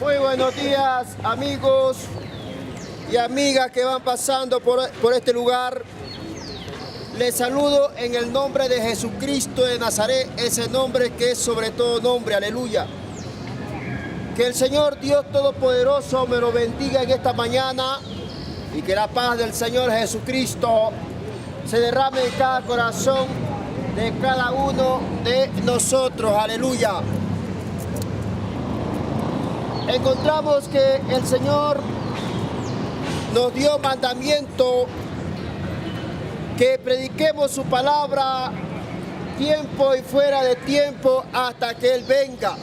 Muy buenos días, amigos y amigas que van pasando por este lugar. Les saludo en el nombre de Jesucristo de Nazaret, ese nombre que es sobre todo nombre, aleluya. Que el Señor Dios Todopoderoso me lo bendiga en esta mañana y que la paz del Señor Jesucristo se derrame en cada corazón de cada uno de nosotros, aleluya. Encontramos que el Señor nos dio mandamiento que prediquemos su palabra tiempo y fuera de tiempo hasta que Él venga.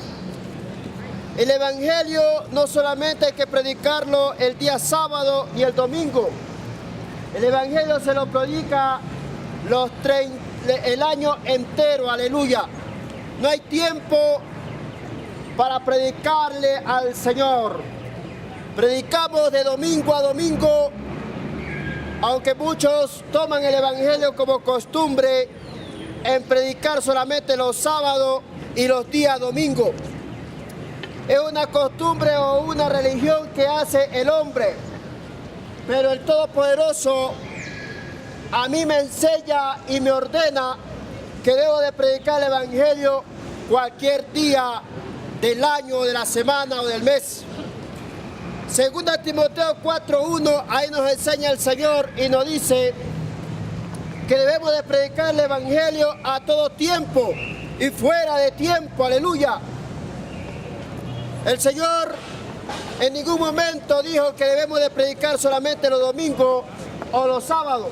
El Evangelio no solamente hay que predicarlo el día sábado y el domingo. El Evangelio se lo predica el año entero, aleluya. No hay tiempo para predicarle al Señor. Predicamos de domingo a domingo, aunque muchos toman el Evangelio como costumbre en predicar solamente los sábados y los días domingos. Es una costumbre o una religión que hace el hombre, pero el Todopoderoso a mí me enseña y me ordena que debo de predicar el Evangelio cualquier día del año, de la semana o del mes. Segunda Timoteo 4:1, ahí nos enseña el Señor y nos dice que debemos de predicar el Evangelio a todo tiempo y fuera de tiempo, aleluya. El Señor en ningún momento dijo que debemos de predicar solamente los domingos o los sábados.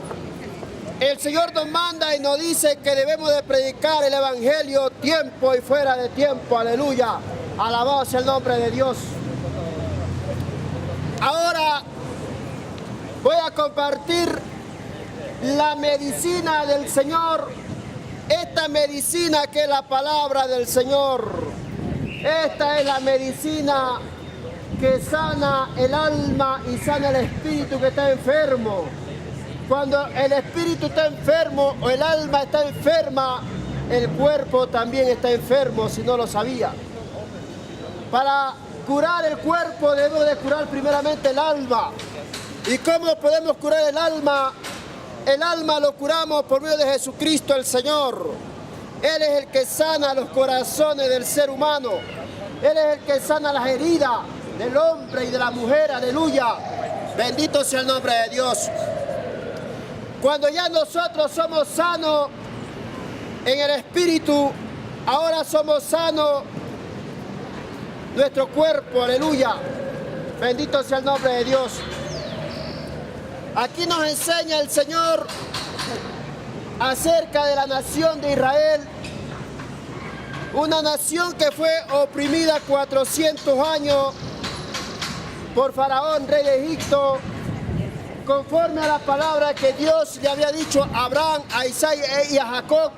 El Señor nos manda y nos dice que debemos de predicar el Evangelio tiempo y fuera de tiempo, aleluya. Alabado sea el nombre de Dios. Ahora voy a compartir la medicina del Señor, esta medicina que es la palabra del Señor. Esta es la medicina que sana el alma y sana el espíritu que está enfermo. Cuando el espíritu está enfermo o el alma está enferma, el cuerpo también está enfermo, si no lo sabía. Para curar el cuerpo debemos de curar primeramente el alma. ¿Y cómo podemos curar el alma? El alma lo curamos por medio de Jesucristo el Señor. Él es el que sana los corazones del ser humano. Él es el que sana las heridas del hombre y de la mujer, aleluya. Bendito sea el nombre de Dios. Cuando ya nosotros somos sanos en el espíritu, ahora somos sanos nuestro cuerpo, aleluya. Bendito sea el nombre de Dios. Aquí nos enseña el Señor acerca de la nación de Israel, una nación que fue oprimida 400 años por Faraón, rey de Egipto, conforme a la palabra que Dios le había dicho a Abraham, a Isaac y a Jacob,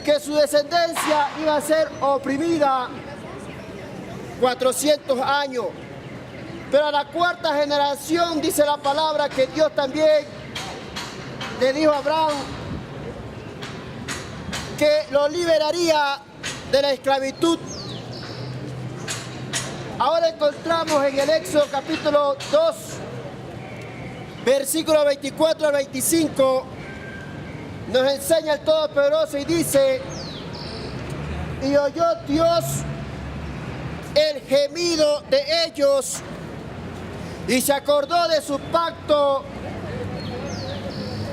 que su descendencia iba a ser oprimida 400 años. Pero a la cuarta generación dice la palabra que Dios también le dijo a Abraham que lo liberaría de la esclavitud. Ahora encontramos en el Éxodo capítulo 2, versículo 24 al 25, nos enseña el Todopoderoso y dice: y oyó Dios el gemido de ellos y se acordó de su pacto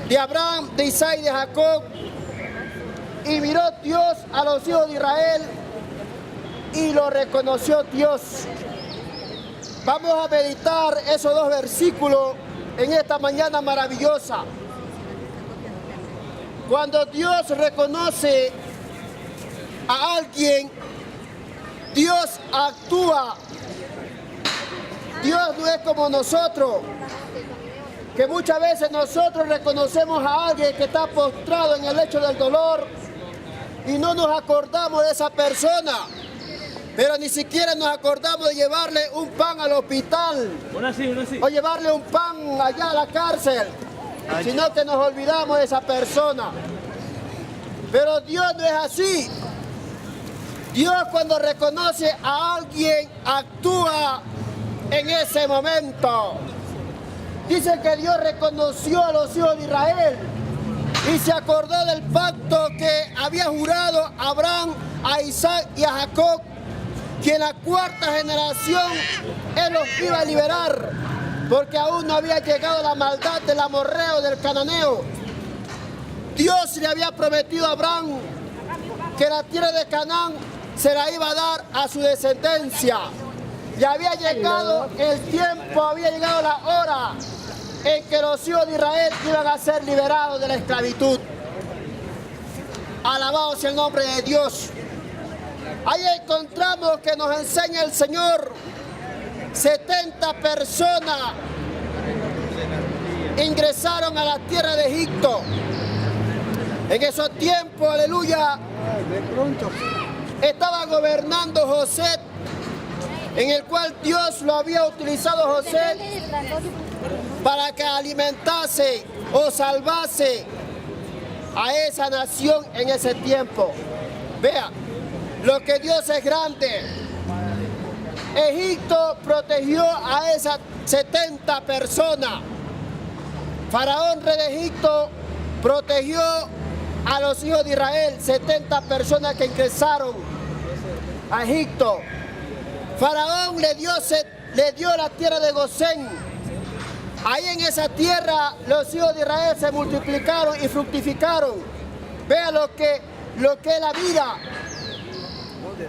de Abraham, de Isaac y de Jacob, y miró Dios a los hijos de Israel y lo reconoció Dios. Vamos a meditar esos dos versículos en esta mañana maravillosa. Cuando Dios reconoce a alguien, Dios actúa. Dios no es como nosotros, que muchas veces nosotros reconocemos a alguien que está postrado en el lecho del dolor y no nos acordamos de esa persona, pero ni siquiera nos acordamos de llevarle un pan al hospital o llevarle un pan allá a la cárcel, sino que nos olvidamos de esa persona. Pero Dios no es así. Dios, cuando reconoce a alguien, actúa en ese momento. Dice que Dios reconoció a los hijos de Israel y se acordó del pacto que había jurado a Abraham, a Isaac y a Jacob, que en la cuarta generación Él los iba a liberar, porque aún no había llegado la maldad del amorreo, del cananeo. Dios le había prometido a Abraham que la tierra de Canaán se la iba a dar a su descendencia. Y había llegado el tiempo, había llegado la hora en que los hijos de Israel iban a ser liberados de la esclavitud. Alabado sea el nombre de Dios. Ahí encontramos que nos enseña el Señor, 70 personas ingresaron a la tierra de Egipto. En esos tiempos, aleluya, estaba gobernando José, en el cual Dios lo había utilizado José para que alimentase o salvase a esa nación en ese tiempo. Vea, lo que Dios es grande. Egipto protegió a esas 70 personas. Faraón, rey de Egipto, protegió a los hijos de Israel, 70 personas que ingresaron a Egipto. Faraón le dio la tierra de Gosén. Ahí en esa tierra los hijos de Israel se multiplicaron y fructificaron. Vea lo que es la vida.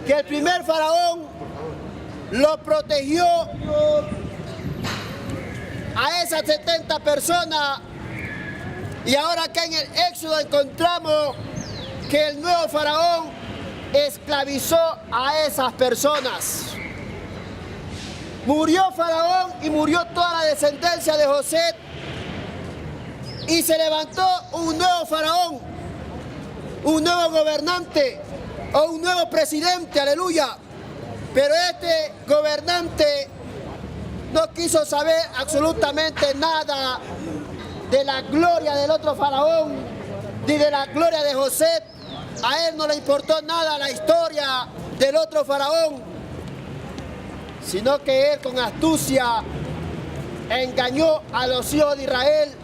Que el primer faraón lo protegió a esas 70 personas. Y ahora acá en el Éxodo encontramos que el nuevo faraón esclavizó a esas personas. Murió Faraón y murió toda la descendencia de José. Y se levantó un nuevo faraón, un nuevo gobernante o un nuevo presidente, aleluya. Pero este gobernante no quiso saber absolutamente nada de la gloria del otro faraón, ni de la gloria de José. A él no le importó nada la historia del otro faraón, sino que él con astucia engañó a los hijos de Israel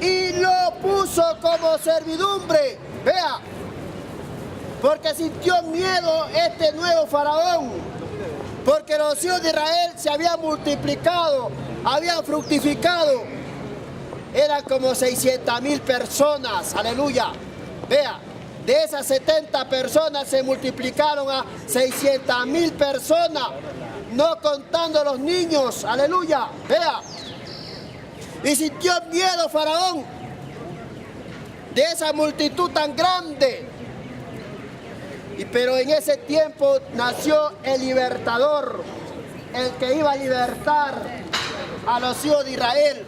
y lo puso como servidumbre. Vea, porque sintió miedo este nuevo faraón, porque los hijos de Israel se habían multiplicado, habían fructificado. Eran como 600,000 personas, aleluya. Vea, de esas 70 personas se multiplicaron a 600,000 personas, no contando los niños, aleluya. Vea, y sintió miedo Faraón de esa multitud tan grande. Pero en ese tiempo nació el libertador, el que iba a libertar a los hijos de Israel.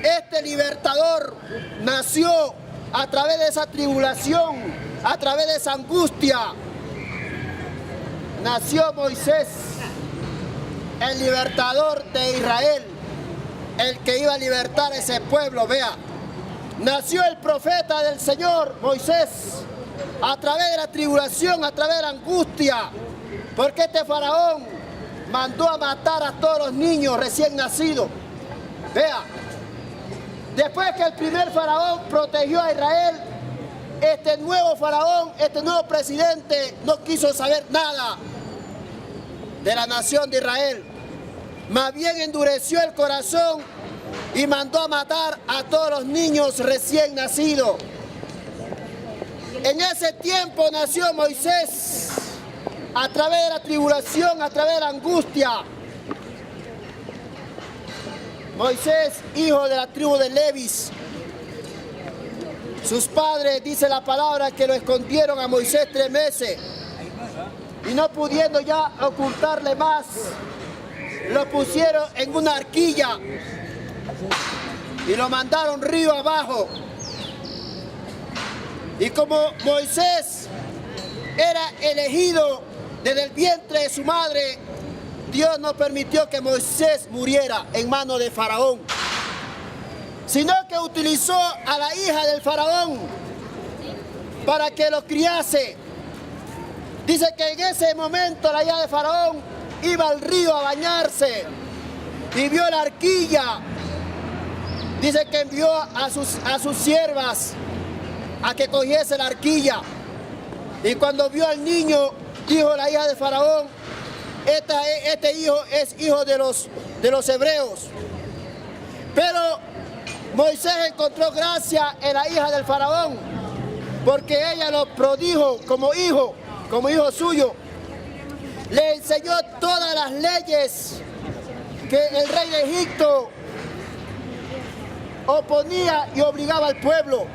Este libertador nació a través de esa tribulación, a través de esa angustia. Nació Moisés, el libertador de Israel, el que iba a libertar a ese pueblo. Vea, nació el profeta del Señor, Moisés, a través de la tribulación, a través de la angustia, porque este faraón mandó a matar a todos los niños recién nacidos. Vea, después que el primer faraón protegió a Israel, este nuevo faraón, este nuevo presidente no quiso saber nada de la nación de Israel. Más bien endureció el corazón y mandó a matar a todos los niños recién nacidos. En ese tiempo nació Moisés, a través de la tribulación, a través de la angustia. Moisés, hijo de la tribu de Levis. Sus padres, dice la palabra, que lo escondieron a Moisés 3 meses. Y no pudiendo ya ocultarle más, lo pusieron en una arquilla y lo mandaron río abajo. Y como Moisés era elegido desde el vientre de su madre, Dios no permitió que Moisés muriera en manos de Faraón, sino que utilizó a la hija del Faraón para que lo criase. Dice que en ese momento la hija de Faraón iba al río a bañarse y vio la arquilla. Dice que envió a sus siervas a que cogiese la arquilla. Y cuando vio al niño, dijo la hija de Faraón: este hijo es hijo de los hebreos. Pero Moisés encontró gracia en la hija del Faraón, porque ella lo prodijo como hijo suyo. Le enseñó todas las leyes que el rey de Egipto oponía y obligaba al pueblo.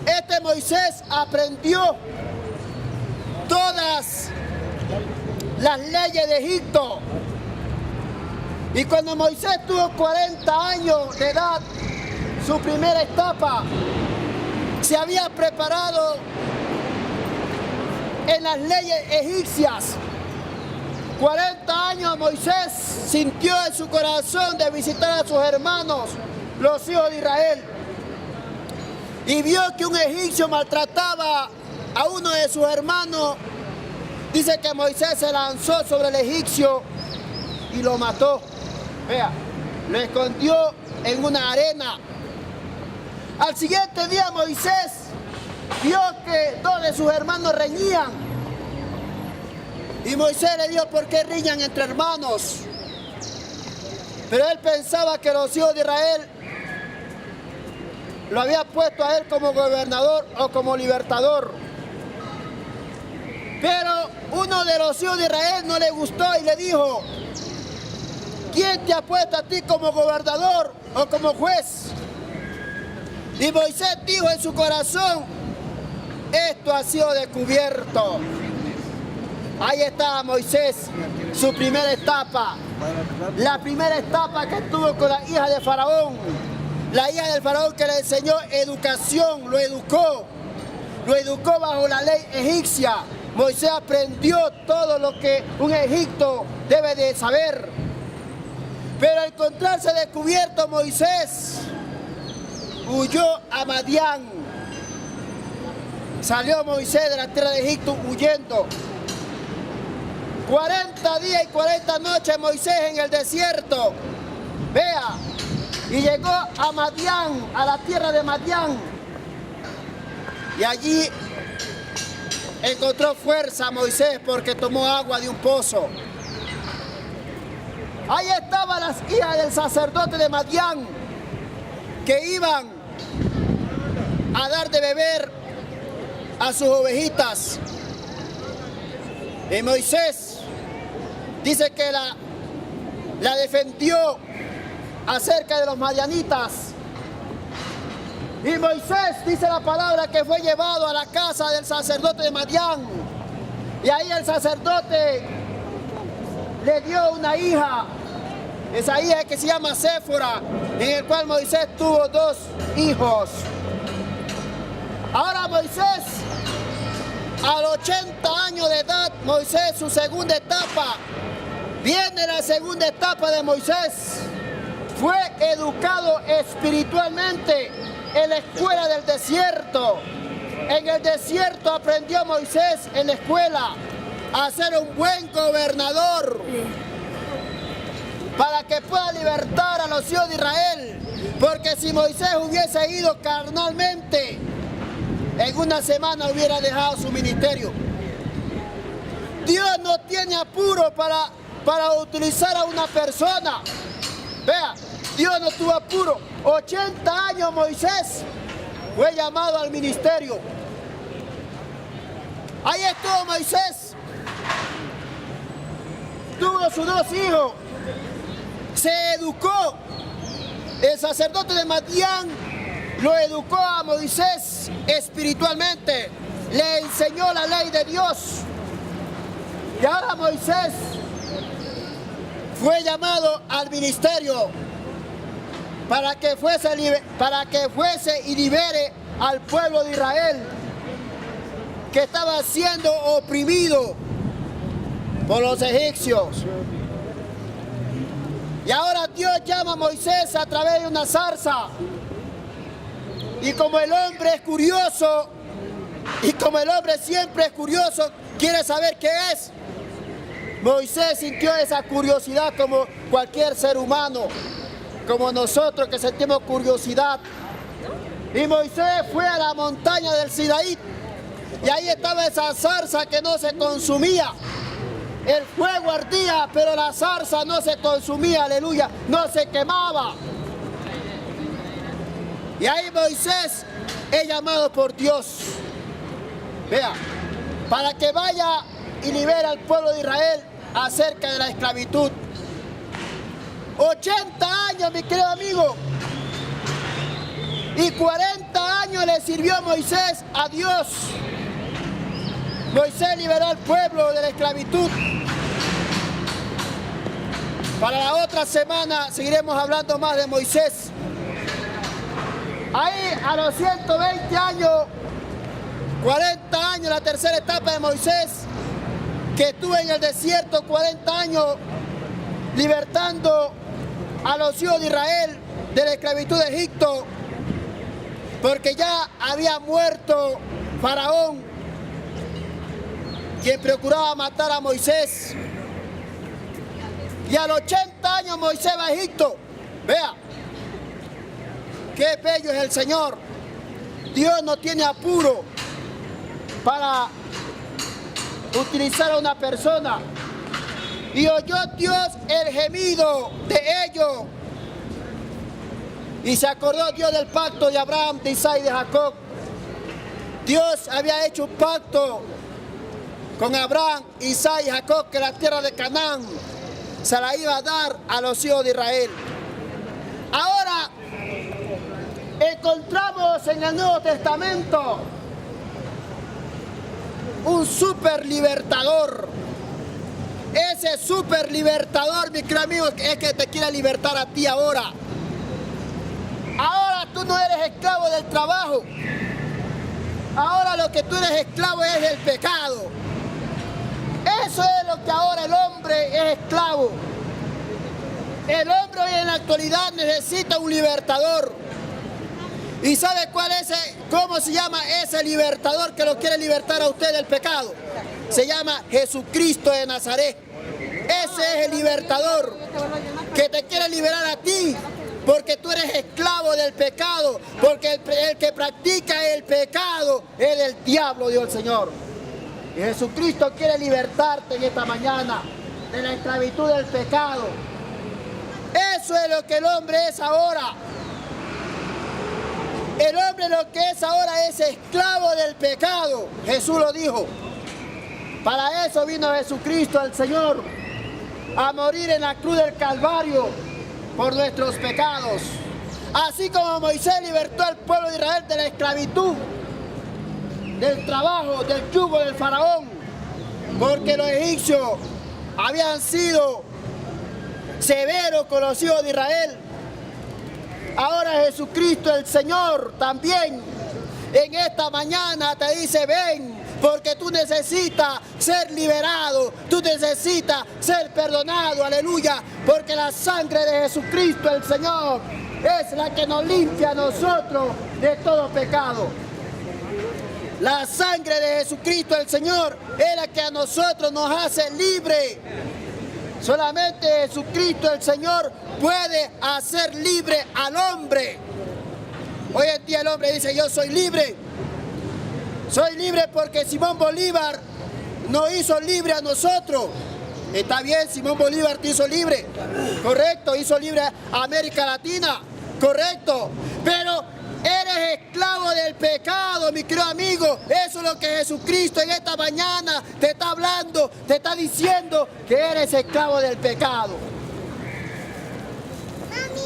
Este Moisés aprendió todas las leyes de Egipto. Y cuando Moisés tuvo 40 años de edad, su primera etapa, se había preparado en las leyes egipcias. 40 años Moisés sintió en su corazón de visitar a sus hermanos, los hijos de Israel. Y vio que un egipcio maltrataba a uno de sus hermanos. Dice que Moisés se lanzó sobre el egipcio y lo mató. Vea, lo escondió en una arena. Al siguiente día Moisés vio que dos de sus hermanos reñían. Y Moisés le dijo: ¿por qué riñan entre hermanos? Pero él pensaba que los hijos de Israel lo había puesto a él como gobernador o como libertador. Pero uno de los hijos de Israel no le gustó y le dijo: ¿quién te ha puesto a ti como gobernador o como juez? Y Moisés dijo en su corazón: esto ha sido descubierto. Ahí estaba Moisés, su primera etapa. La primera etapa que tuvo con la hija de Faraón. La hija del Faraón que le enseñó educación, lo educó bajo la ley egipcia. Moisés aprendió todo lo que un egipto debe de saber. Pero al encontrarse descubierto, Moisés huyó a Madián. Salió Moisés de la tierra de Egipto huyendo. 40 días y 40 noches Moisés en el desierto. Vea, y llegó a Madián, a la tierra de Madián. Y allí encontró fuerza Moisés porque tomó agua de un pozo. Ahí estaban las hijas del sacerdote de Madián, que iban a dar de beber a sus ovejitas. Y Moisés dice que la defendió acerca de los madianitas. Y Moisés, dice la palabra, que fue llevado a la casa del sacerdote de Madián. Y ahí el sacerdote le dio una hija, esa hija que se llama Séfora, en el cual Moisés tuvo 2 hijos. Ahora Moisés, a los 80 años de edad, Moisés, su segunda etapa, viene la segunda etapa de Moisés. Fue educado espiritualmente en la escuela del desierto. En el desierto aprendió Moisés en la escuela a ser un buen gobernador para que pueda libertar a los hijos de Israel. Porque si Moisés hubiese ido carnalmente, en una semana hubiera dejado su ministerio. Dios no tiene apuro para utilizar a una persona. Vea, Dios no tuvo apuro. 80 años Moisés fue llamado al ministerio. Ahí estuvo Moisés. Tuvo sus 2 hijos. Se educó. El sacerdote de Madián lo educó a Moisés espiritualmente. Le enseñó la ley de Dios. Y ahora Moisés fue llamado al ministerio para que fuese y libere al pueblo de Israel, que estaba siendo oprimido por los egipcios. Y ahora Dios llama a Moisés a través de una zarza. Y como el hombre es curioso, y como el hombre siempre es curioso, ¿Quiere saber qué es? Moisés sintió esa curiosidad como cualquier ser humano, como nosotros que sentimos curiosidad. Y Moisés fue a la montaña del Sinaí y ahí estaba esa zarza que no se consumía. El fuego ardía, pero la zarza no se consumía, aleluya, no se quemaba. Y ahí Moisés es llamado por Dios. Vea, para que vaya y libere al pueblo de Israel acerca de la esclavitud. 80 años, mi querido amigo. Y 40 años le sirvió Moisés a Dios. Moisés liberó al pueblo de la esclavitud. Para la otra semana seguiremos hablando más de Moisés. Ahí a los 120 años, 40 años, la tercera etapa de Moisés, que estuvo en el desierto 40 años libertando a los hijos de Israel de la esclavitud de Egipto, porque ya había muerto Faraón, quien procuraba matar a Moisés. Y a los 80 años Moisés va a Egipto. Vea, qué bello es el Señor. Dios no tiene apuro para utilizar a una persona. Y oyó Dios el gemido de ellos. Y se acordó Dios del pacto de Abraham, de Isaac y de Jacob. Dios había hecho un pacto con Abraham, Isaac y Jacob, que la tierra de Canaán se la iba a dar a los hijos de Israel. Ahora encontramos en el Nuevo Testamento un super libertador. Ese super libertador, mi querido amigo, es que te quiere libertar a ti ahora. Ahora tú no eres esclavo del trabajo. Ahora lo que tú eres esclavo es del pecado. Eso es lo que ahora el hombre es esclavo. El hombre hoy en la actualidad necesita un libertador. ¿Y sabe cuál es cómo se llama ese libertador que lo quiere libertar a usted del pecado? Se llama Jesucristo de Nazaret. Ese es el libertador que te quiere liberar a ti, porque tú eres esclavo del pecado, porque el que practica el pecado es del diablo, dijo el Señor. Y Jesucristo quiere libertarte en esta mañana de la esclavitud del pecado. Eso es lo que el hombre es ahora. El hombre lo que es ahora es esclavo del pecado. Jesús lo dijo. Para eso vino Jesucristo, el Señor, a morir en la cruz del Calvario por nuestros pecados. Así como Moisés libertó al pueblo de Israel de la esclavitud, del trabajo, del yugo del faraón, porque los egipcios habían sido severos con los hijos de Israel. Ahora Jesucristo el Señor también en esta mañana te dice: ven, porque tú necesitas ser liberado, tú necesitas ser perdonado, aleluya, porque la sangre de Jesucristo el Señor es la que nos limpia a nosotros de todo pecado. La sangre de Jesucristo el Señor es la que a nosotros nos hace libre. Solamente Jesucristo el Señor puede hacer libre al hombre. Hoy en día el hombre dice: yo soy libre. Soy libre porque Simón Bolívar nos hizo libre a nosotros. Está bien, Simón Bolívar te hizo libre. Correcto, hizo libre a América Latina. Correcto. Pero eres esclavo del pecado, mi querido amigo. Eso es lo que Jesucristo en esta mañana te está hablando, te está diciendo, que eres esclavo del pecado.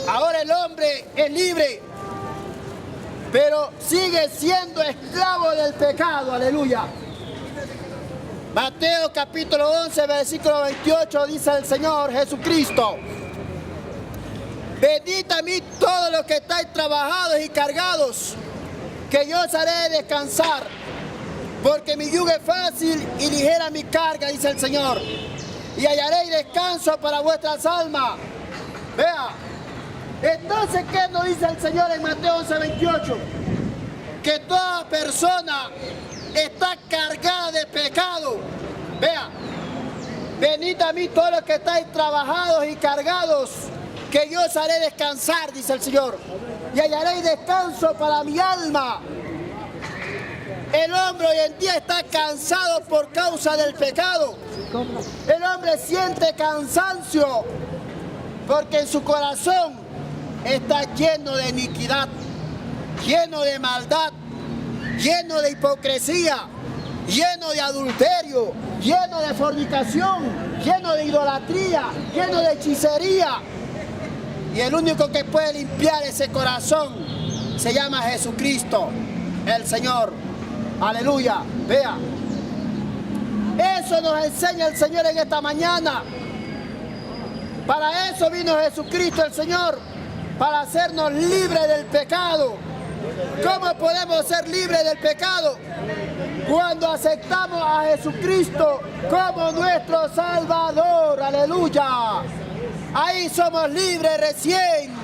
Ahora el hombre es libre, pero sigue siendo esclavo del pecado, aleluya. Mateo capítulo 11, versículo 28 dice el Señor Jesucristo: venid a mí todos los que estáis trabajados y cargados, que yo os haré descansar, porque mi yugo es fácil y ligera mi carga, dice el Señor, y hallaréis descanso para vuestras almas. Vea, entonces, ¿qué nos dice el Señor en Mateo 11, 28? Que toda persona está cargada de pecado, venid a mí todos los que estáis trabajados y cargados, que yo os haré descansar, dice el Señor, y hallaréis descanso para mi alma. El hombre hoy en día está cansado por causa del pecado. El hombre siente cansancio porque en su corazón está lleno de iniquidad, lleno de maldad, lleno de hipocresía, lleno de adulterio, lleno de fornicación, lleno de idolatría, lleno de hechicería. Y el único que puede limpiar ese corazón se llama Jesucristo, el Señor. Aleluya, vea. Eso nos enseña el Señor en esta mañana. Para eso vino Jesucristo el Señor, para hacernos libres del pecado. ¿Cómo podemos ser libres del pecado? Cuando aceptamos a Jesucristo como nuestro Salvador. Aleluya. Ahí somos libres recién.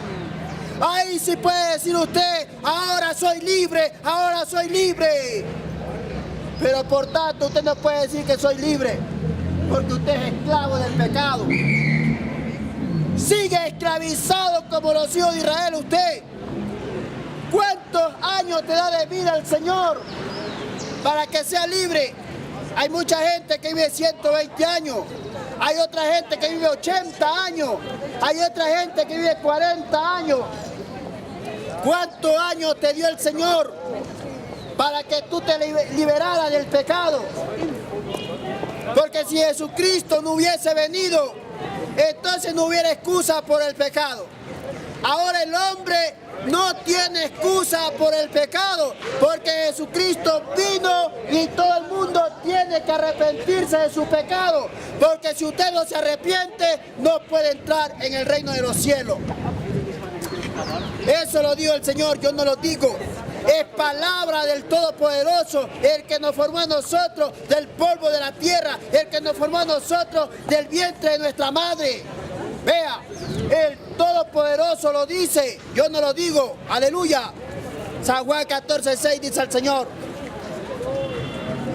Ahí sí puede decir usted, ahora soy libre, ahora soy libre. Pero por tanto usted no puede decir que soy libre, porque usted es esclavo del pecado. Sigue esclavizado como los hijos de Israel usted. ¿Cuántos años te da de vida el Señor para que sea libre? Hay mucha gente que vive 120 años. Hay otra gente que vive 80 años. Hay otra gente que vive 40 años. ¿Cuántos años te dio el Señor para que tú te liberaras del pecado? Porque si Jesucristo no hubiese venido, entonces no hubiera excusa por el pecado. Ahora el hombre no tiene excusa por el pecado, porque Jesucristo vino y todo el mundo tiene que arrepentirse de su pecado, porque si usted no se arrepiente, no puede entrar en el reino de los cielos. Eso lo dijo el Señor, yo no lo digo. Es palabra del Todopoderoso, el que nos formó a nosotros del polvo de la tierra, el que nos formó a nosotros del vientre de nuestra madre. Vea, el Todopoderoso lo dice, yo no lo digo, aleluya. San Juan 14:6 dice el Señor: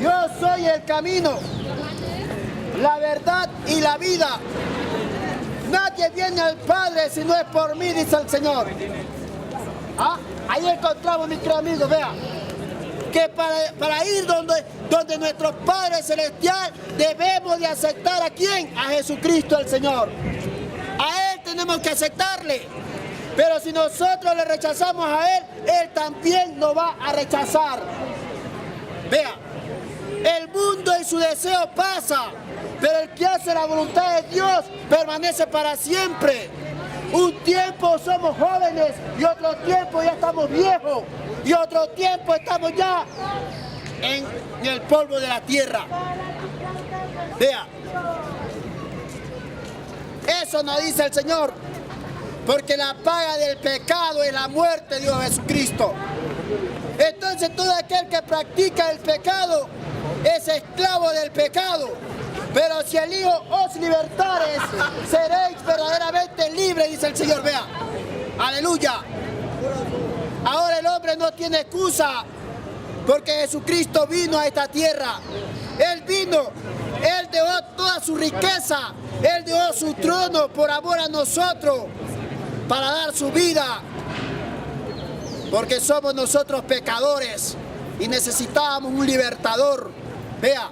yo soy el camino, la verdad y la vida. Nadie viene al Padre si no es por mí, dice el Señor. ¿Ah? Ahí encontramos, mis queridos amigos, vea, que para ir donde nuestro Padre Celestial debemos de aceptar ¿a quién? A Jesucristo el Señor. A Él tenemos que aceptarle. Pero si nosotros le rechazamos a Él, Él también nos va a rechazar. Vea, el mundo y su deseo pasa, pero el que hace la voluntad de Dios permanece para siempre. Un tiempo somos jóvenes y otro tiempo ya estamos viejos y otro tiempo estamos ya en el polvo de la tierra. Vea, eso nos dice el Señor, porque la paga del pecado es la muerte, dijo Jesucristo. Entonces todo aquel que practica el pecado es esclavo del pecado. Pero si el Hijo os libertares, seréis verdaderamente libres, dice el Señor. Vea, aleluya. Ahora el hombre no tiene excusa, porque Jesucristo vino a esta tierra. Él vino, Él dejó toda su riqueza, Él dejó su trono por amor a nosotros, para dar su vida. Porque somos nosotros pecadores y necesitábamos un libertador. Vea,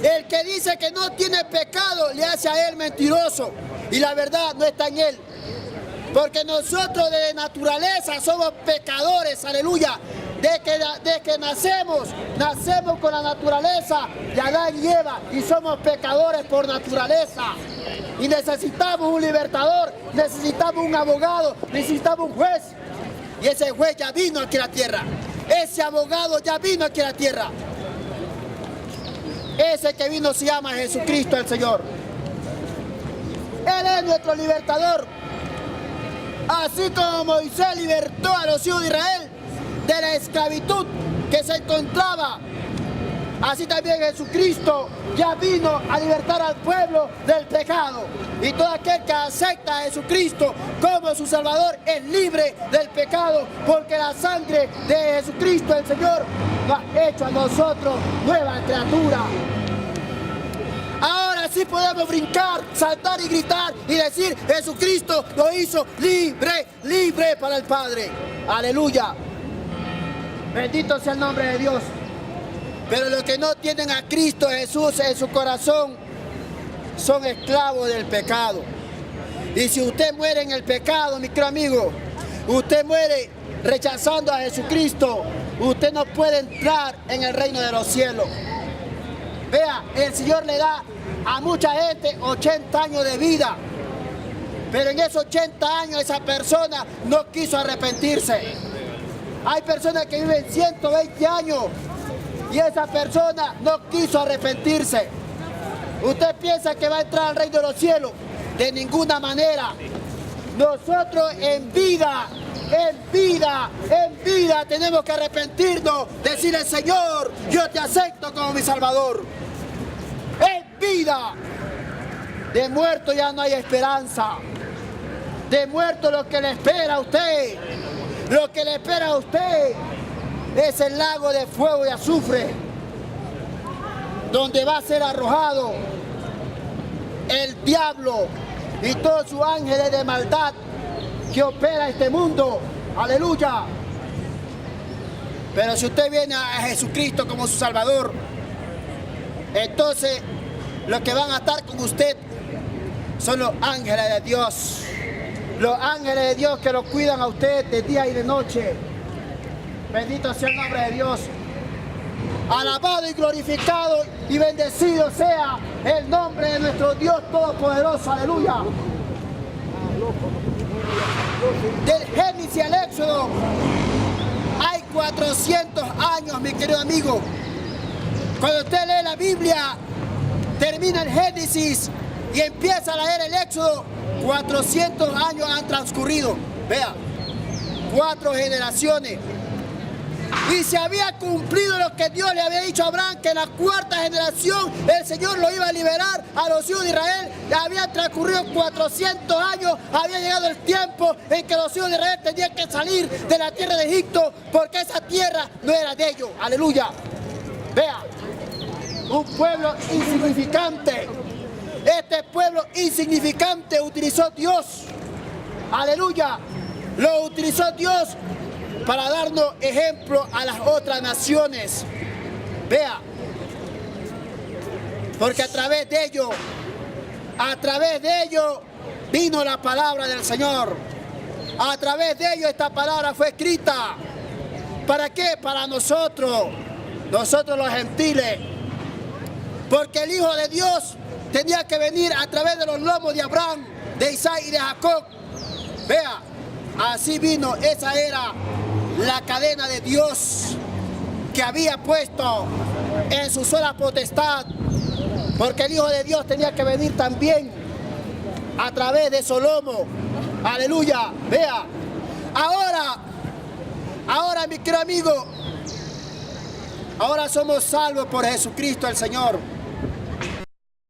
el que dice que no tiene pecado le hace a él mentiroso y la verdad no está en él. Porque nosotros de naturaleza somos pecadores, aleluya. De que nacemos con la naturaleza de Adán y Eva y somos pecadores por naturaleza. Y necesitamos un libertador, necesitamos un abogado, necesitamos un juez. Y ese juez ya vino aquí a la tierra. Ese abogado ya vino aquí a la tierra. Ese que vino se llama Jesucristo el Señor. Él es nuestro libertador. Así como Moisés libertó a los hijos de Israel de la esclavitud que se encontraba, así también Jesucristo ya vino a libertar al pueblo del pecado. Y todo aquel que acepta a Jesucristo como su Salvador es libre del pecado, porque la sangre de Jesucristo el Señor nos ha hecho a nosotros nueva criatura. así podemos brincar, saltar y gritar y decir, Jesucristo lo hizo libre, libre para el Padre. Aleluya. Bendito sea el nombre de Dios. Pero los que no tienen a Cristo Jesús en su corazón son esclavos del pecado. Y si usted muere en el pecado, mi querido amigo, usted muere rechazando a Jesucristo, usted no puede entrar en el reino de los cielos. Vea, el Señor le da a mucha gente 80 años de vida, pero en esos 80 años esa persona no quiso arrepentirse. Hay personas que viven 120 años y esa persona no quiso arrepentirse. ¿Usted piensa que va a entrar al reino de los cielos? De ninguna manera. Nosotros en vida tenemos que arrepentirnos, decirle, Señor, yo te acepto como mi Salvador. En vida. De muerto ya no hay esperanza. De muerto lo que le espera a usted, lo que le espera a usted es el lago de fuego y azufre, donde va a ser arrojado el diablo y todos sus ángeles de maldad que opera este mundo. Aleluya. Pero si usted viene a Jesucristo como su Salvador, entonces los que van a estar con usted son los ángeles de Dios. Los ángeles de Dios que lo cuidan a usted de día y de noche. Bendito sea el nombre de Dios. Alabado y glorificado y bendecido sea el nombre de nuestro Dios Todopoderoso. Aleluya. Del Génesis al Éxodo hay 400 años, mi querido amigo. Cuando usted lee la Biblia, termina el Génesis y empieza a leer el Éxodo, 400 años han transcurrido. Vea, 4 generaciones. Y se había cumplido lo que Dios le había dicho a Abraham, que en la 4ª generación el Señor lo iba a liberar a los hijos de Israel. Habían transcurrido 400 años, había llegado el tiempo en que los hijos de Israel tenían que salir de la tierra de Egipto, porque esa tierra no era de ellos. Aleluya. Vea, un pueblo insignificante. Este pueblo insignificante utilizó Dios. Aleluya. Lo utilizó Dios para darnos ejemplo a las otras naciones. Vea, porque a través de ello vino la palabra del Señor. A través de ello esta palabra fue escrita. ¿Para qué? Para nosotros los gentiles. Porque el Hijo de Dios tenía que venir a través de los lomos de Abraham, de Isaac y de Jacob. Vea, así vino, esa era la cadena de Dios que había puesto en su sola potestad, porque el Hijo de Dios tenía que venir también a través de Solomo. Aleluya. Vea, ahora mi querido amigo, ahora somos salvos por Jesucristo el Señor.